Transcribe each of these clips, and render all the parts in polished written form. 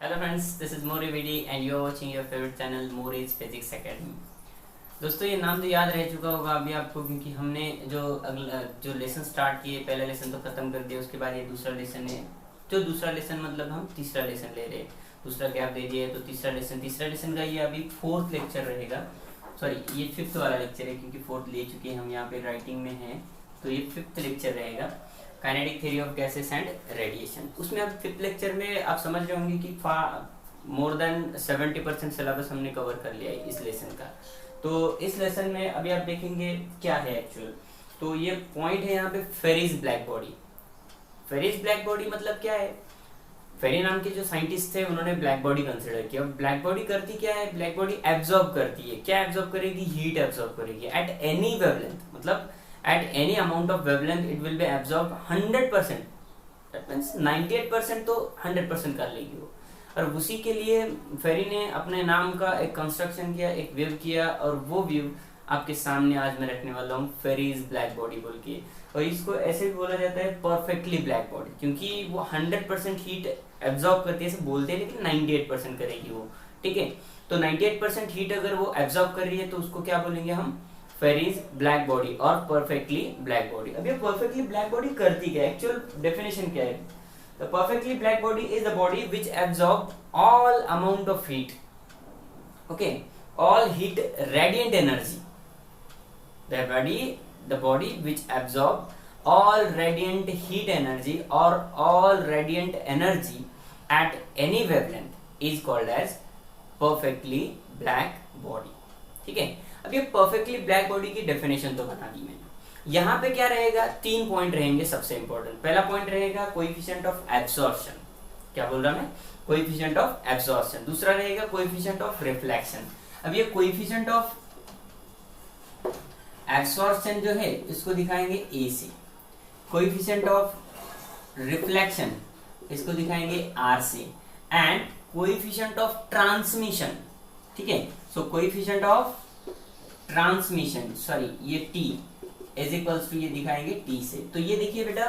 Hello friends, this is Mori Vidi and you are watching your favorite channel Mori's Physics Academy। दोस्तों ये नाम तो याद रह चुका होगा अभी आपको, क्योंकि हमने जो लेसन स्टार्ट किए, पहला लेसन तो खत्म कर दिया, उसके बाद ये दूसरा लेसन है। जो दूसरा लेसन मतलब हम तीसरा लेसन ले रहे हैं, दूसरा गैप दे दिया है तो तीसरा लेसन का ये अभी फोर्थ लेक्चर रहेगा। सॉरी, ये फिफ्थ वाला लेक्चर है क्योंकि फोर्थ ले चुके हैं हम, यहाँ पे राइटिंग में है, तो ये फिफ्थ लेक्चर रहेगा, kinetic theory of gases and radiation. उसमें अब फिफ्थ लेक्चर में आप समझ रहे होंगे कि मोर देन 70% सिलेबस हमने कवर कर लिया है इस लेसन का। तो इस लेसन में अभी आप देखेंगे क्या है एक्चुअल, तो ये पॉइंट है यहाँ पे Fery's black body. Fery's black body मतलब क्या है? फेरी नाम के जो साइंटिस्ट थे उन्होंने ब्लैक बॉडी कंसिडर किया। ब्लैक बॉडी करती क्या है? ब्लैक बॉडी एब्जॉर्ब करती है। क्या एब्जॉर्ब करेगी? हीट एब्जॉर्ब करेगी एट एनी वेवलेंथ, मतलब at any amount of wavelength it will be absorbed 100%, that means 98% तो 100% कर लेगी वो। और उसी के लिए फेरी ने अपने नाम का एक कंस्ट्रक्शन किया, एक वेव किया, और वो वेव आपके सामने आज मैं रखने वाला हूँ, फेरीज ब्लैक बॉडी बोल के। और इसको ऐसे भी बोला जाता है परफेक्टली ब्लैक बॉडी, क्योंकि वो 100% हीट एब्जॉर्ब करती है, ऐसे बोलते हैं, लेकिन 98% करेगी वो। ठीक है, तो 98% हीट अगर वो एब्जॉर्ब कर रही है तो उसको क्या बोलेंगे हम? फेरीज ब्लैक बॉडी और परफेक्टली ब्लैक बॉडी। अब ये परफेक्टली ब्लैक बॉडी करती क्या है? एक्चुअल डेफिनेशन क्या है? The perfectly black body is the body which absorb all amount of heat, okay, all heat radiant energy. The body which absorb all radiant heat energy or all radiant energy at any wavelength is called as perfectly black body। ठीक है, अब ये perfectly black body की definition तो बता दी मैंने। यहाँ पे क्या रहेगा? 3 पॉइंट रहेंगे सबसे इंपॉर्टेंट। पहला पॉइंट रहेगा कोएफिशिएंट ऑफ एब्जॉर्प्शन। क्या बोल रहा मैं? Coefficient of absorption. दूसरा रहेगा कोएफिशिएंट ऑफ रिफ्लेक्शन। अब ये कोएफिशिएंट ऑफ एब्जॉर्प्शन जो है इसको दिखाएंगे ए से, कोएफिशिएंट ऑफ रिफ्लेक्शन इसको दिखाएंगे आर से, एंड कोएफिशिएंट ऑफ ट्रांसमिशन। ठीक है, सो कोएफिशिएंट ऑफ ट्रांसमिशन, सॉरी ये टी इज इक्वल्स टू, ये दिखाएंगे टी से। तो ये देखिए बेटा,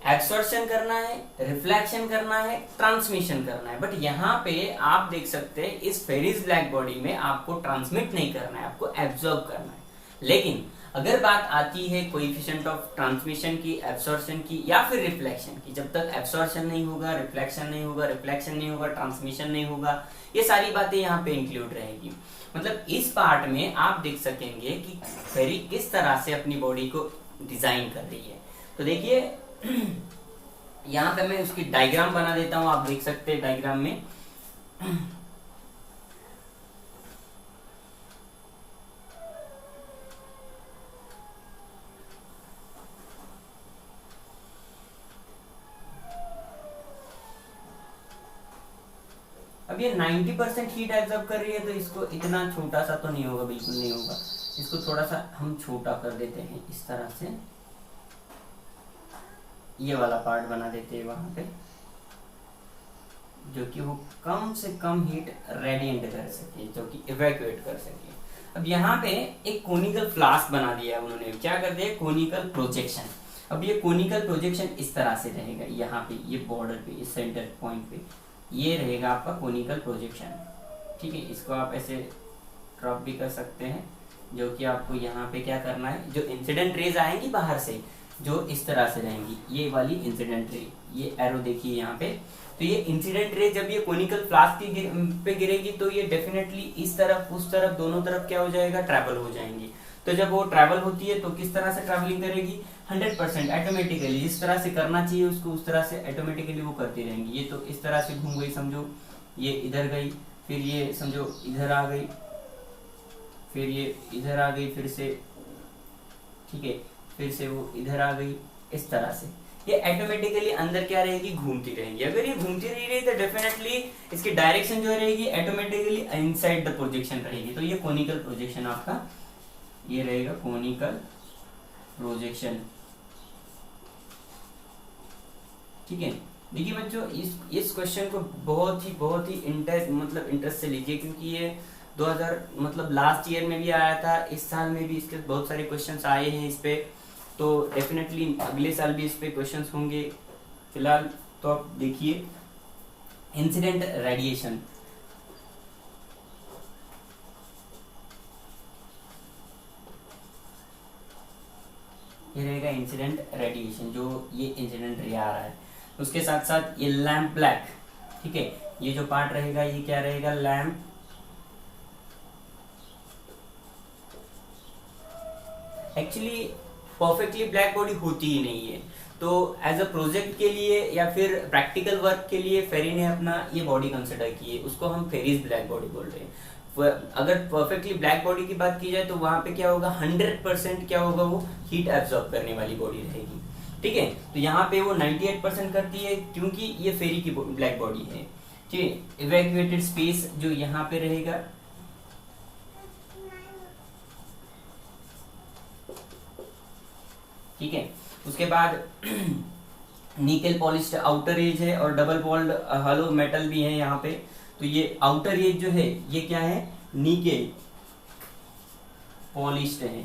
एब्सॉर्प्शन करना है, रिफ्लेक्शन करना है, ट्रांसमिशन करना है, बट यहाँ पे आप देख सकते हैं इस फेरिस ब्लैक बॉडी में आपको ट्रांसमिट नहीं करना है, आपको एब्जॉर्ब करना है। लेकिन अगर बात आती है कोएफिशिएंट ऑफ ट्रांसमिशन की, एब्सॉर्प्शन की या फिर रिफ्लेक्शन की, जब तक एब्सॉर्प्शन नहीं होगा, रिफ्लेक्शन नहीं होगा, रिफ्लेक्शन नहीं होगा, ट्रांसमिशन नहीं होगा, ये सारी बातें यहाँ पे इंक्लूड रहेगी। मतलब इस पार्ट में आप देख सकेंगे कि फेरी किस तरह से अपनी बॉडी को डिजाइन कर रही है। तो देखिए यहाँ पे मैं उसकी डायग्राम बना देता हूँ, आप देख सकते हैं डायग्राम में। अब ये 90% हीट एब्जॉर्ब कर रही है, तो इसको इतना छोटा सा तो नहीं होगा, बिल्कुल नहीं होगा। इसको थोड़ा सा हम छोटा कर देते हैं, इस तरह से ये वाला पार्ट बना देते हैं वहां पे, जो कि वो कम से कम हीट रेडिएंट कर सके, जो कि इवैक्यूएट कर सके। अब यहाँ पे एक कोनिकल फ्लास्क बना दिया है उन्होंने। क्या कर दिया? Conical projection. अब ये कोनिकल प्रोजेक्शन इस तरह से रहेगा, यहाँ पे ये बॉर्डर पे, इस सेंटर पॉइंट पे ये रहेगा आपका कोनिकल प्रोजेक्शन। ठीक है, इसको आप ऐसे ड्रॉप भी कर सकते हैं, जो कि आपको यहाँ पे क्या करना है, जो इंसिडेंट रेज आएंगी बाहर से, जो इस तरह से रहेंगी, ये वाली इंसिडेंट रे, ये एरो देखिए यहाँ पे। तो ये इंसिडेंट रे जब ये कोनिकल फ्लास्क पे गिरेगी तो ये डेफिनेटली इस तरफ उस तरफ दोनों तरफ क्या हो जाएगा? ट्रैवल हो जाएंगी। तो जब वो ट्रैवल होती है तो किस तरह से ट्रैवलिंग करेगी? 100% ऑटोमेटिकली, जिस तरह से करना चाहिए उसको उस तरह से ऑटोमेटिकली वो करती रहेंगी। ये तो इस तरह से घूम गई, समझो ये इधर गई, फिर ये समझो इधर आ गई, फिर ये इधर आ गई, फिर से, ठीक है, फिर से वो इधर आ गई, इस तरह से ये ऑटोमेटिकली अंदर क्या रहेगी? घूमती रहेंगी। अगर ये घूमती रही तो डेफिनेटली इसकी डायरेक्शन जो रहेगी ऑटोमेटिकली इनसाइड द प्रोजेक्शन रहेगी। तो ये कोनिकल प्रोजेक्शन आपका ये रहेगा, कोनिकल प्रोजेक्शन। ठीक है, देखिए बच्चों, इस क्वेश्चन को बहुत ही इंटरेस्ट से लीजिए, क्योंकि ये 2000 मतलब लास्ट ईयर में भी आया था, इस साल में भी इसके बहुत सारे क्वेश्चंस आए हैं इस पे, तो डेफिनेटली अगले साल भी इस पे क्वेश्चंस होंगे। फिलहाल तो आप देखिए इंसिडेंट रेडिएशन, ये रहेगा इंसिडेंट रेडिएशन, जो ये इंसिडेंट रे आ रहा है। उसके साथ साथ ये लैम्प ब्लैक, ठीक है, ये जो पार्ट रहेगा ये क्या रहेगा, lamp actually perfectly black body होती ही नहीं है। तो एज अ प्रोजेक्ट के लिए या फिर प्रैक्टिकल वर्क के लिए फेरी ने अपना ये बॉडी कंसिडर की है, उसको हम फेरीज ब्लैक बॉडी बोल रहे हैं। अगर परफेक्टली ब्लैक बॉडी की बात की जाए तो वहां पे क्या होगा, 100% क्या होगा, वो हीट एब्जॉर्ब करने वाली बॉडी रहेगी, ठीक है। तो यहाँ पे वो 98% करती है क्योंकि ये फेरी की ब्लैक बॉडी है, ठीक है। इवैक्यूएटेड स्पेस जो यहाँ पे रहेगा, ठीक है। उसके बाद निकल पॉलिश्ड आउटर एज है और डबल बॉल्ड हॉलो मेटल भी है यहाँ पे। तो ये आउटर एज जो है ये क्या है, निकेल पॉलिश्ड है,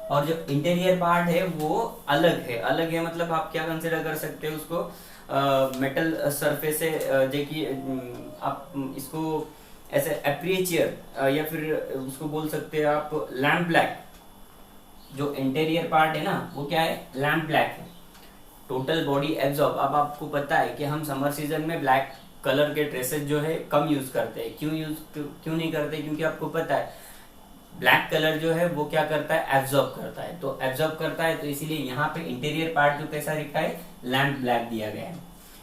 और जो इंटीरियर पार्ट है वो अलग है। अलग है मतलब आप क्या कंसिडर कर सकते हो उसको, मेटल सरफेस है, देखिए आप इसको ऐसे एप्रिएचर या फिर उसको बोल सकते हैं आप लैम्प ब्लैक। जो इंटीरियर पार्ट है ना वो क्या है, लैम्प ब्लैक है। टोटल बॉडी एब्जॉर्ब, अब आपको पता है कि हम समर सीजन में ब्लैक कलर के ड्रेसेस जो है कम यूज करते हैं। क्यों नहीं करते, क्योंकि आपको पता है ब्लैक कलर जो है वो क्या करता है, एब्जॉर्ब करता है। तो एब्जॉर्ब करता है तो इसीलिए यहाँ पे इंटीरियर पार्ट जो कैसा लिखा है, लैम्प ब्लैक दिया गया है।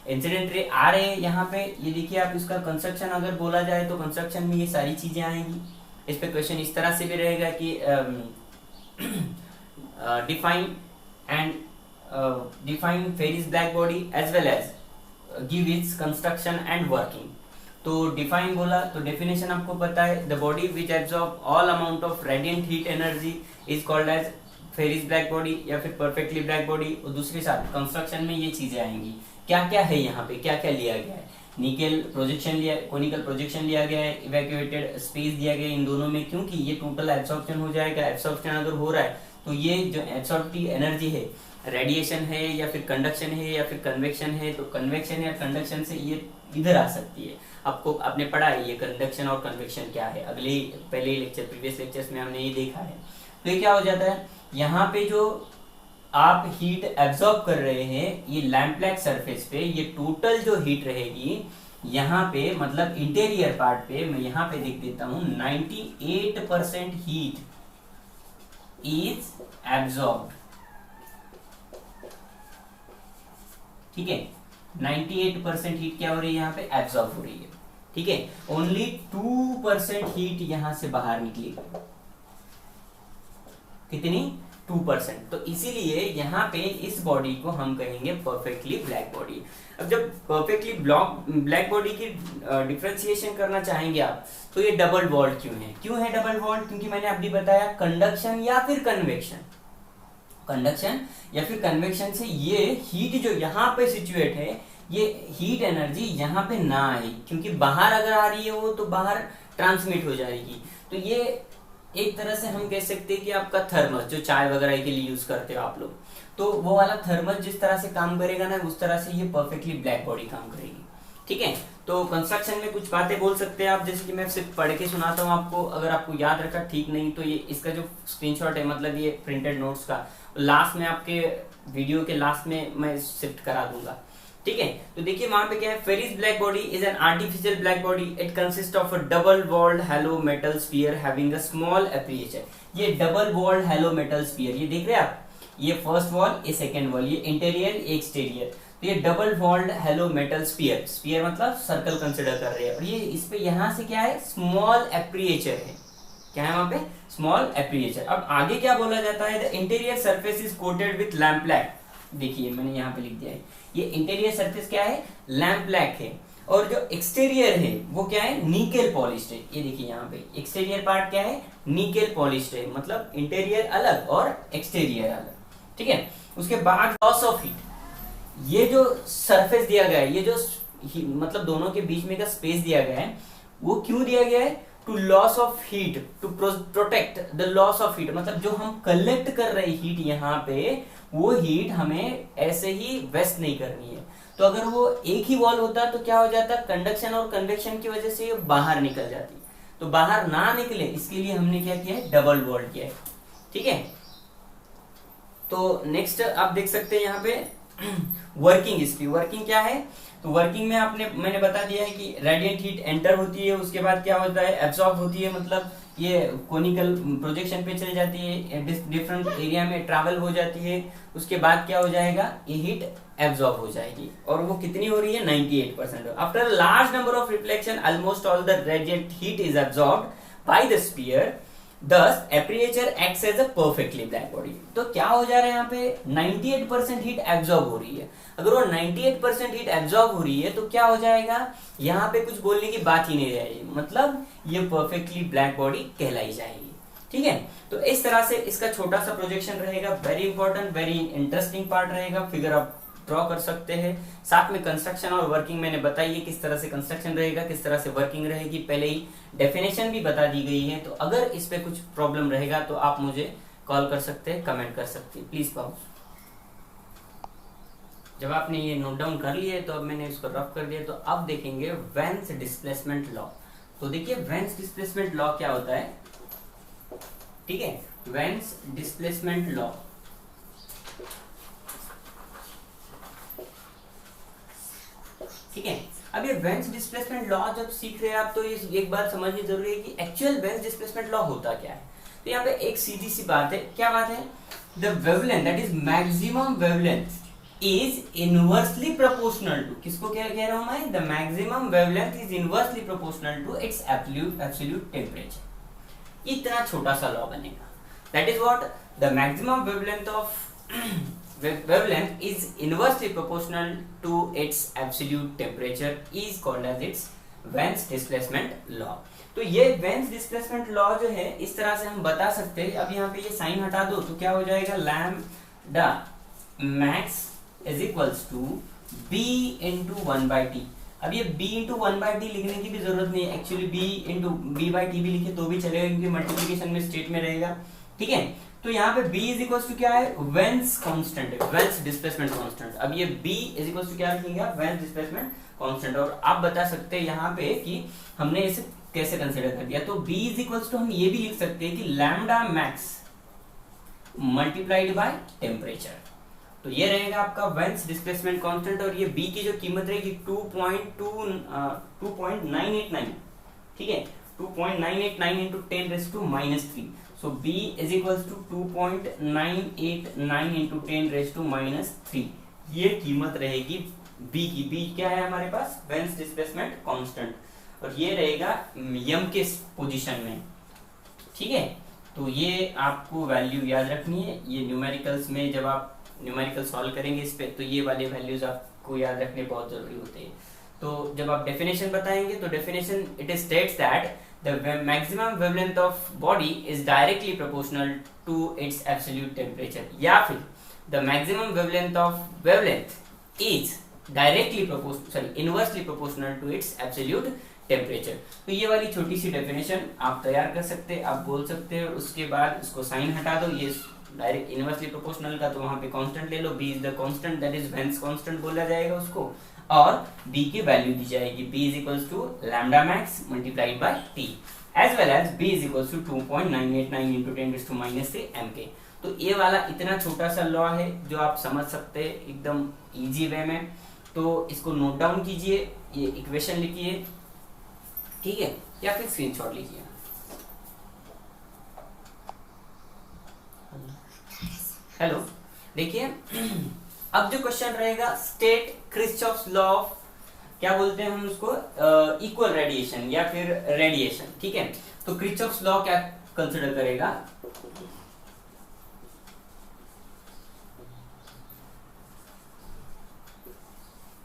इंसिडेंट रे आ रहे हैं यहाँ पे, ये देखिए आप, इसका कंस्ट्रक्शन अगर बोला जाए तो कंस्ट्रक्शन में ये सारी चीजें आएंगी। इस पे क्वेश्चन इस तरह से भी रहेगा कि define Ferry's black body as well as give its construction and working। तो डिफाइन बोला तो डेफिनेशन आपको पता है, the body which absorb all amount of radiant heat energy is called as Fery's black body या फिर परफेक्टली ब्लैक बॉडी। और दूसरे साथ कंस्ट्रक्शन में ये चीजें आएंगी। क्या क्या है यहाँ पे, क्या क्या लिया गया है, निकेल प्रोजेक्शन लिया, कोनिकल प्रोजेक्शन लिया गया है, इवैक्यूएटेड स्पेस दिया गया है इन दोनों में, क्योंकि ये टोटल एब्सॉर्प्शन हो जाएगा। एब्सॉर्प्शन अगर हो रहा है तो ये जो एब्सॉर्प्टिव एनर्जी है, रेडिएशन है या फिर कंडक्शन है या फिर कन्वेक्शन है, तो कन्वेक्शन या कंडक्शन से ये इधर आ सकती है। आपको आपने पढ़ा है ये कंडक्शन और कन्वेक्शन क्या है, पहले लेक्चर प्रीवियस लेक्चर्स में हमने ये देखा है। तो ये क्या हो जाता है, यहाँ पे जो आप हीट एब्जॉर्ब कर रहे हैं ये लैम्प ब्लैक सरफेस पे, ये टोटल जो हीट रहेगी यहाँ पे, मतलब इंटीरियर पार्ट पे, मैं यहाँ पे देख देता हूं 98% हीट इज एब्जॉर्ब्ड, ठीक है। 98% हीट क्या हो रही है यहाँ पे, एब्जॉर्ब हो रही है, ठीक है। ओनली 2% हीट यहां से बाहर निकलेगी, कितनी, 2%। तो इसीलिए यहाँ पे इस बॉडी को हम कहेंगे परफेक्टली ब्लैक बॉडी। अब जब परफेक्टली ब्लैक बॉडी की डिफरेंशिएशन करना चाहेंगे आप, तो ये डबल वॉल्ड क्यों है डबल वॉल्ड, क्योंकि मैंने अभी बताया कंडक्शन या फिर कन्वेक्शन, कंडक्शन या फिर कन्वेक्शन से ये हीट जो यहाँ पे सिचुएट है, ये हीट एनर्जी यहाँ पे ना आए, क्योंकि बाहर अगर आ रही है वो तो बाहर ट्रांसमिट हो जाएगी। तो ये एक तरह से हम कह सकते हैं कि आपका थर्मस, जो चाय वगैरह के लिए यूज करते हो आप लोग, तो वो वाला थर्मस जिस तरह से काम करेगा ना, उस तरह से ये परफेक्टली ब्लैक बॉडी काम करेगी, ठीक है। तो कंस्ट्रक्शन में कुछ बातें बोल सकते हैं आप, जैसे कि मैं सिर्फ पढ़ के सुनाता हूँ आपको, अगर आपको याद रखा ठीक, नहीं तो ये इसका जो स्क्रीनशॉट है, मतलब ये प्रिंटेड नोट्स का, लास्ट में आपके वीडियो के लास्ट में मैं शिफ्ट करा दूंगा, ठीक है। तो देखिए वहां पे क्या है, Ferry's black body is an artificial black body, it consist of a double walled hollow metal sphere having a small aperture. ये double walled hollow metal sphere, ये देख रहे हैं आप, ये फर्स्ट वॉल, ये सेकंड वॉल, ये इंटीरियर, ये एक्सटीरियर। तो ये double walled hollow metal sphere, sphere मतलब सर्कल कंसिडर कर रहे हैं, और ये इस पे यहाँ से क्या है, स्मॉल एपरेचर है, क्या है वहां पे, स्मॉल एपरेचर। अब आगे क्या बोला जाता है, the interior surface is coated with lamp black. देखिए मैंने यहाँ पे लिख दिया है, ये इंटीरियर सरफेस क्या है, लैम्प ब्लैक है, और जो एक्सटीरियर है वो क्या है, निकेल पॉलिश्ड है। ये देखिए यहाँ पे एक्सटीरियर पार्ट क्या है, निकेल पॉलिश्ड है, मतलब इंटीरियर अलग और एक्सटीरियर अलग, ठीक है। उसके बाद लॉस ऑफ हीट, ये जो सरफेस दिया गया है, ये जो मतलब दोनों के बीच में का स्पेस दिया गया है, वो क्यों दिया गया है, to loss of heat, to protect the loss of heat, मतलब जो हम कलेक्ट कर रहे हीट यहाँ पे, वो हीट हमें ऐसे ही वेस्ट नहीं करनी है। तो तो अगर वो एक ही वॉल होता तो क्या हो जाता, कंडक्शन और कन्वेक्शन की वजह से ये बाहर निकल जाती। तो बाहर ना निकले इसके लिए हमने क्या किया है, डबल वॉल किया है। ठीक है, तो नेक्स्ट आप देख सकते हैं यहाँ पे वर्किंग इसकी। वर्किंग क्या है, तो वर्किंग में मैंने बता दिया है कि रेडिएंट हीट एंटर होती है, उसके बाद क्या होता है, एब्जॉर्ब होती है, मतलब ये कोनिकल प्रोजेक्शन पे चली जाती है, डिफरेंट एरिया में ट्रैवल हो जाती है, उसके बाद क्या हो जाएगा, ये हीट एब्जॉर्ब हो जाएगी। और वो कितनी हो रही है, 98%। After large number of reflection almost all the radiant heat is absorbed by the sphere, Thus, aperture acts as a perfectly black body। तो क्या हो जा रहा है यहाँ पे, 98% हीट एब्जॉर्ब हो रही है। अगर वो 98% हीट एब्जॉर्ब हो रही है तो क्या हो जाएगा, यहाँ पे कुछ बोलने की बात ही नहीं रहेगी, मतलब ये परफेक्टली ब्लैक बॉडी कहलाई जाएगी। ठीक है, तो इस तरह से इसका छोटा सा प्रोजेक्शन रहेगा, very important, very interesting part रहेगा। फिगर आप ड्रॉ कर सकते हैं, साथ में कंस्ट्रक्शन और वर्किंग मैंने बताई है, किस तरह से कंस्ट्रक्शन रहेगा, किस तरह से वर्किंग रहेगी, पहले ही डेफिनेशन भी बता दी गई है। तो अगर इस पे कुछ प्रॉब्लम रहेगा तो आप मुझे कॉल कर सकते हैं, कमेंट कर सकते हैं, प्लीज पाओ। जब आपने ये नोट डाउन कर लिए तो अब मैंने इसको रफ कर दिया, तो अब देखेंगे वेन्स डिस्प्लेसमेंट लॉ। तो देखिए वेन्स डिस्प्लेसमेंट लॉ क्या होता है। ठीक है, वेन्स डिस्प्लेसमेंट लॉ, ठीक है। अब ये वेन्स डिस्प्लेसमेंट लॉ जब सीख रहे हैं आप, तो ये एक बात समझनी जरूरी है कि एक्चुअल वेन्स डिस्प्लेसमेंट लॉ होता क्या है। तो यहाँ पे एक सीधी सी बात है, क्या बात है, the wavelength that is maximum wavelength is inversely proportional to, किसको क्या कह रहा हूं मैं, the maximum wavelength is inversely proportional to its absolute temperature. इतना छोटा सा लॉ बनेगा, that is what, the maximum wavelength of wavelength is inversely proportional to its absolute temperature is called as its Wen's displacement law। तो ये Wen's displacement law जो है इस तरह से हम बता सकते हैं। अब यहाँ पे ये साइन हटा दो तो क्या हो जाएगा, lambda max is equals to b into 1/t। अब ये b इंटू 1/t लिखने की भी जरूरत नहीं है, एक्चुअली b इंटू b/t भी लिखे तो भी चलेगा क्योंकि मल्टीप्लीकेशन में स्टेट में रहेगा। ठीक है, तो यहाँ पे b इज इक्वल टू क्या है, वेन्स कांस्टेंट है, वेन्स डिस्प्लेसमेंट कांस्टेंट। अब ये b इज इक्वल टू क्या लिखेंगे, वेन्स डिस्प्लेसमेंट कांस्टेंट। और आप बता सकते हैं यहाँ पे कि हमने इसे कैसे कंसीडर कर दिया। तो b इज इक्वल टू हम ये भी लिख सकते हैं कि lambda max multiplied by temperature. तो ये रहेगा आपका वेन्स डिस्प्लेसमेंट कांस्टेंट। और ये b की जो कीमत रहेगी 2.989, ठीक है, 2.989 into 10⁻³ So b is equals to 2.989 into 10⁻³ ये कीमत रहेगी b की। b क्या है हमारे पास, वेन्स डिस्प्लेसमेंट कांस्टेंट, और ये रहेगा यम के पोजीशन में। ठीक है, तो ये आपको वैल्यू याद रखनी है। ये न्यूमेरिकल्स में जब आप न्यूमेरिकल सॉल्व करेंगे इस पे, तो ये वाले वैल्यूज आपको याद रखने बहुत जरूरी होते हैं। तो जब आप डेफिनेशन बताएंगे तो definition it states that the maximum wavelength of body is directly proportional to its absolute temperature, या फिर the maximum wavelength is inversely proportional to its absolute temperature। तो ये वाली छोटी सी डेफिनेशन आप तैयार कर सकते हैं, आप बोल सकते हैं। उसके बाद इसको साइन हटा दो, ये डायरेक्ट इनवर्सली प्रोपोर्शनल का तो वहां पे कांस्टेंट ले लो, b is the constant, that is veins constant बोला जाएगा उसको, और b की वैल्यू दी जाएगी, b is equals to lambda max multiplied by t, as well as b is equals to 2.989 into 10⁻³ mK। तो ये वाला इतना छोटा सा लॉ है जो आप समझ सकते हैं एकदम इजी वे में। तो इसको नोट डाउन कीजिए, ये इक्वेशन लिखिए, ठीक है, या फिर स्क्रीनशॉट लीजिए। हेलो, देखिए अब जो क्वेश्चन रहेगा, स्टेट क्रिस्चॉफ्स लॉ ऑफ, क्या बोलते हैं हम उसको, इक्वल रेडिएशन या फिर रेडिएशन। ठीक है, तो क्रिस्चॉफ्स लॉ क्या कंसिडर करेगा,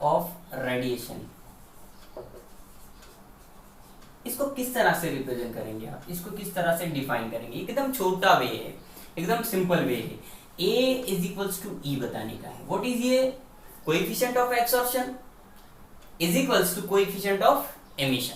ऑफ रेडिएशन। इसको किस तरह से रिप्रेजेंट करेंगे आप, इसको किस तरह से डिफाइन करेंगे। एकदम छोटा वे है, एकदम सिंपल वे है। A is equals to E बताने का है। व्हाट इज ये, coefficient of absorption is equals to coefficient of emission.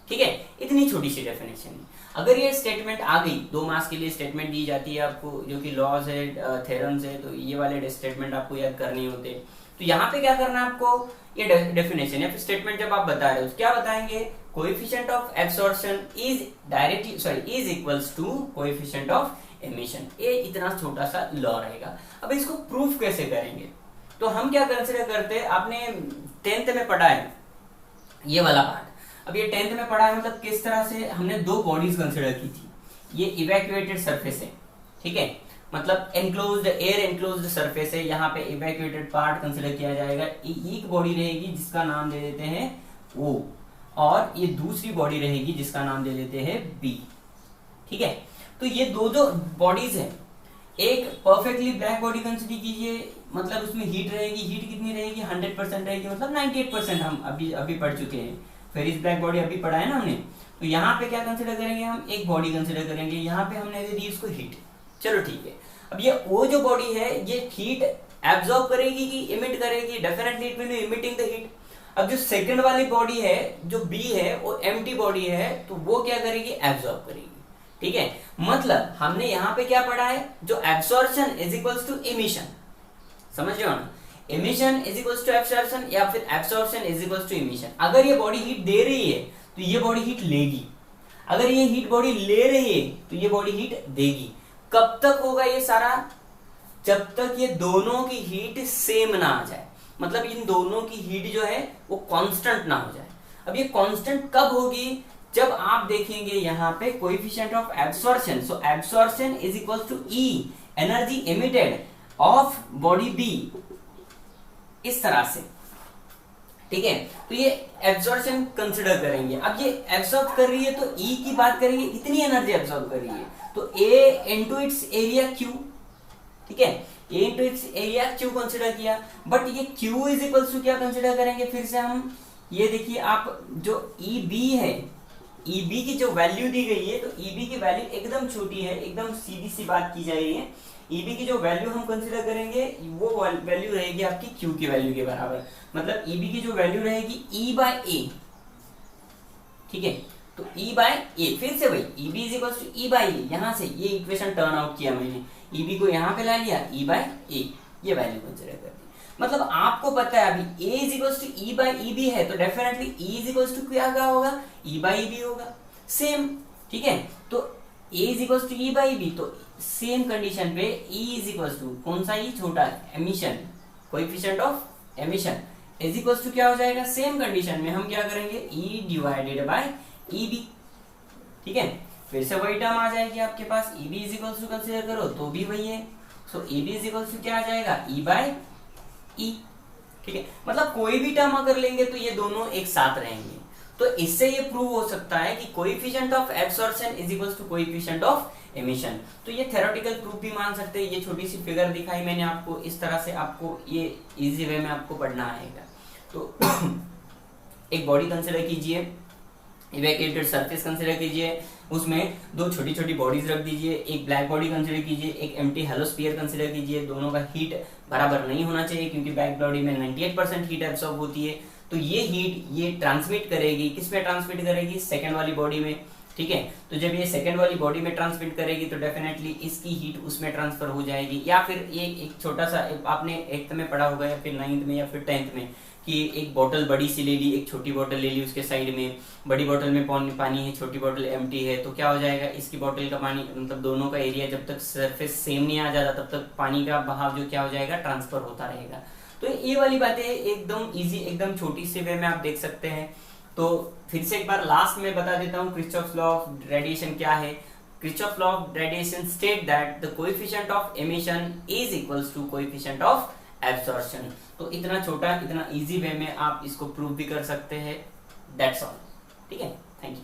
ठीक है, इतनी छोटी सी डेफिनेशन है। अगर ये स्टेटमेंट आ गई, 2 मार्क्स के लिए स्टेटमेंट दी जाती है आपको, जो कि लॉज है, थ्योरम्स है, तो ये वाले स्टेटमेंट आपको याद करने होते हैं। तो यहाँ पे क्या करना है आपको, ये डेफिनेशन या फिर स्टेटमेंट जब आप बता रहे हो तो क्या बताएंगे, coefficient of absorption is equals to coefficient of emission. ये इतना छोटा सा लॉ रहेगा। अब इसको प्रूफ कैसे करेंगे, तो हम क्या कंसिडर करते हैं, आपने 10th में पढ़ा है ये वाला पार्ट। अब ये 10th में पढ़ा है, मतलब किस तरह से हमने दो बॉडीज कंसिडर की थी। ये इवैक्यूएटेड सरफेस है, ठीक है, मतलब एनक्लोज्ड एयर एनक्लोज्ड सरफेस है, यहाँ पे इवैक्यूएटेड पार्ट कंसिडर किया जाएगा। एक बॉडी रहेगी जिसका नाम दे देते हैं O, और ये दूसरी बॉडी रहेगी जिसका नाम दे देते हैं B, ठीक है। तो ये दो जो बॉडीज है, एक परफेक्टली ब्लैक बॉडी कंसिडर कीजिए, मतलब उसमें हीट रहेगी, हीट कितनी रहेगी 100% रहेगी, मतलब 98% हम अभी पढ़ चुके हैं। फेरिस ब्लैक बॉडी अभी पढ़ा है ना हमने। तो यहाँ पे क्या कंसिडर करेंगे, हम एक बॉडी कंसिडर करेंगे, यहाँ पे हमने दे दी इसको हीट, चलो ठीक है। अब ये वो जो बॉडी है ये हीट एब्जॉर्ब करेगी कि इमिट करेगी, definitely it will be emitting the heat. अब जो सेकंड वाली बॉडी है जो बी है वो एम्प्टी बॉडी है, तो वो क्या करेगी, एब्जॉर्ब करेगी, ठीक है। मतलब हमने यहाँ पे क्या पढ़ा है, जो absorption is equals to emission, समझ रहे हो ना, emission is equals to absorption या फिर absorption is equals to emission. अगर ये बॉडी हीट दे रही है तो ये बॉडी हीट लेगी, अगर ये हीट बॉडी ले रही है तो ये बॉडी हीट देगी। कब तक होगा ये सारा, जब तक ये दोनों की हीट सेम ना आ जाए, मतलब इन दोनों की हीट जो है वो कांस्टेंट ना हो जाए। अब ये कांस्टेंट कब होगी, जब आप देखेंगे यहाँ पे coefficient of absorption, so absorption is equal to E energy emitted of body B, इस तरह से, ठीक है। तो ये एब्सॉर्प्शन कंसिडर करेंगे। अब ये एब्सॉर्ब कर रही है तो E की बात करेंगे, इतनी एनर्जी एब्सॉर्ब कर रही है, तो A into its area Q, ठीक है, A into its area Q consider किया। बट ये Q इज इक्वल्स टू क्या कंसिडर करेंगे, फिर से हम ये देखिए, आप जो EB है, EB की जो वैल्यू दी गई है, तो EB की वैल्यू एकदम छोटी है, एकदम सीधी सी बात की जा रही है। EB की जो वैल्यू हम कंसिडर करेंगे वो वैल्यू रहेगी आपकी Q की वैल्यू के बराबर, मतलब EB की जो वैल्यू रहेगी E बाय A, ठीक है। तो E बाय A, फिर से वही EB is equal to E by A, यहां से ये इक्वेशन टर्न आउट किया मैंने, EB को यहां पे ला लिया, E बाय A ये वैल्यू कंसिडर कर दी। मतलब आपको पता है अभी A is equal to E by EB है, तो definitely E is equal to क्या होगा, E बाय EB होगा, सेम, ठीक है। तो A is equal to E by EB, तो सेम कंडीशन पे E इज इक्वल टू कौन सा E, छोटा emission, coefficient of emission is equal to क्या हो जाएगा, सेम कंडीशन में हम क्या करेंगे, E डिवाइडेड बाय EB, ठीक है। फिर से वही टर्म आ जाएगी आपके पास, EB is equal to consider करो तो भी वही है, so EB is equal to क्या आ जाएगा, E बाय E, ठीक है। मतलब कोई भी टर्म अगर लेंगे तो ये दोनों एक साथ रहेंगे। तो इससे ये प्रूव हो सकता है कि coefficient of absorption is equal to coefficient of emission. तो ये थ्योरेटिकल प्रूफ भी मान सकते हैं। ये छोटी सी फिगर दिखाई मैंने आपको, इस तरह से आपको ये इजी वे में आपको पढ़ना आएगा। तो एक बॉडी कंसिडर कीजिए, इवैक्यूएटेड सरफेस कंसिडर कीजिए, उसमें दो छोटी छोटी बॉडीज रख दीजिए, एक ब्लैक बॉडी कंसिडर कीजिए, एक एम्प्टी हेलो स्फीयर कंसिडर कीजिए। दोनों का हीट बराबर नहीं होना चाहिए क्योंकि ब्लैक बॉडी में 98% हीट एब्सॉर्ब होती है। तो ये हीट ये ट्रांसमिट करेगी, किस में ट्रांसमिट करेगी, सेकंड वाली बॉडी में, ठीक है। तो जब ये सेकंड वाली बॉडी में ट्रांसमिट करेगी तो डेफिनेटली इसकी हीट उसमें ट्रांसफर हो जाएगी। या फिर ये एक छोटा सा आपने 8th में पढ़ा होगा या फिर 9th में या फिर 10th में कि एक बोतल बड़ी सी ले ली, एक छोटी बोतल ले ली, उसके साइड में बड़ी बोतल में पानी है, छोटी बोतल एम्प्टी है, तो क्या हो जाएगा, इसकी बोतल का पानी, मतलब दोनों का एरिया जब तक सरफेस सेम नहीं आ जाता तब तक पानी का बहाव जो क्या हो जाएगा, ट्रांसफर होता रहेगा। तो ये वाली बातें एकदम इजी, एकदम छोटी सी वे में आप देख सकते हैं। तो फिर से एक बार लास्ट में बता देता हूँ किरचॉफ्स लॉ ऑफ रेडिएशन क्या है। Kirchhoff's law of radiation state that the coefficient of emission is equals to coefficient of absorption. तो इतना छोटा, इतना इजी वे में आप इसको प्रूव भी कर सकते हैं। दैट्स ऑल, ठीक है, थैंक यू।